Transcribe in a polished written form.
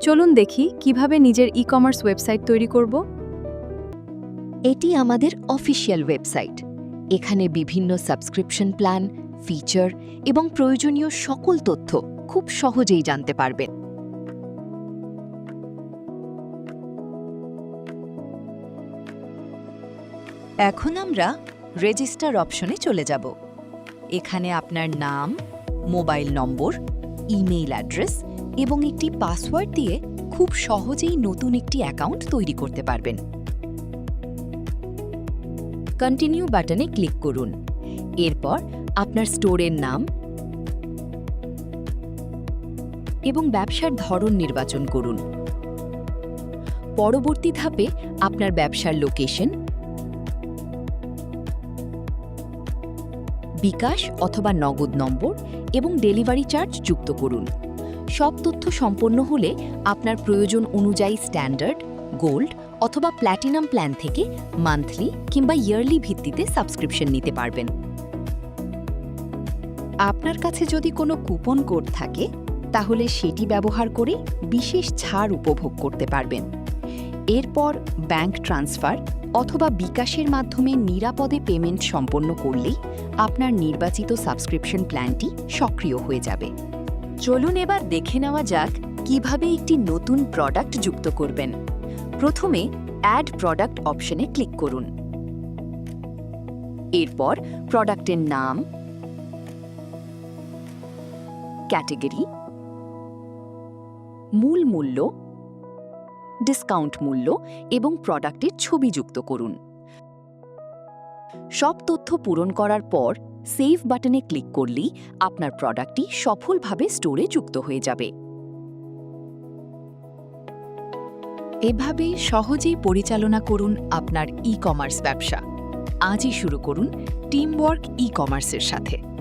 চলুন দেখি কিভাবে নিজের ই-কমার্স ওয়েবসাইট তৈরি করব। এটি আমাদের অফিসিয়াল ওয়েবসাইট। এখানে বিভিন্ন সাবস্ক্রিপশন প্ল্যান, ফিচার এবং প্রয়োজনীয় সকল তথ্য খুব সহজেই জানতে পারবেন। এখন আমরা রেজিস্টার অপশনে চলে যাব। এখানে আপনার নাম, মোবাইল নম্বর, ইমেইল অ্যাড্রেস এবং একটি পাসওয়ার্ড দিয়ে খুব সহজেই নতুন একটি অ্যাকাউন্ট তৈরি করতে পারবেন। কন্টিনিউ বাটনে ক্লিক করুন। এরপর আপনার স্টোরের নাম এবং ব্যবসার ধরন নির্বাচন করুন। পরবর্তী ধাপে আপনার ব্যবসার লোকেশন, বিকাশ অথবা নগদ নম্বর এবং ডেলিভারি চার্জ যুক্ত করুন। সব তথ্য সম্পন্ন হলে আপনার প্রয়োজন অনুযায়ী স্ট্যান্ডার্ড, গোল্ড অথবা প্ল্যাটিনাম প্ল্যান থেকে মান্থলি কিংবা ইয়ারলি ভিত্তিতে সাবস্ক্রিপশন নিতে পারবেন। আপনার কাছে যদি কোনো কুপন কোড থাকে তাহলে সেটি ব্যবহার করে বিশেষ ছাড় উপভোগ করতে পারবেন। এরপর ব্যাংক ট্রান্সফার অথবা বিকাশের মাধ্যমে নিরাপদে পেমেন্ট সম্পন্ন করলেই আপনার নির্বাচিত সাবস্ক্রিপশন প্ল্যানটি সক্রিয় হয়ে যাবে। চলুন এবার দেখে নেওয়া যাক কিভাবে একটি নতুন প্রোডাক্ট যুক্ত করবেন। প্রথমে অ্যাড প্রোডাক্ট অপশনে ক্লিক করুন। এরপর প্রোডাক্টের নাম, ক্যাটাগরি, মূল মূল্য, ডিসকাউন্ট মূল্য এবং প্রোডাক্টের ছবি যুক্ত করুন। সব তথ্য পূরণ করার পর সেভ বাটনে ক্লিক করলেই আপনার প্রোডাক্টটি সফলভাবে স্টোরে যুক্ত হয়ে যাবে। এভাবেই সহজেই পরিচালনা করুন আপনার ই-কমার্স ব্যবসা। আজই শুরু করুন টিমওয়ার্ক ই-কমার্সের সাথে।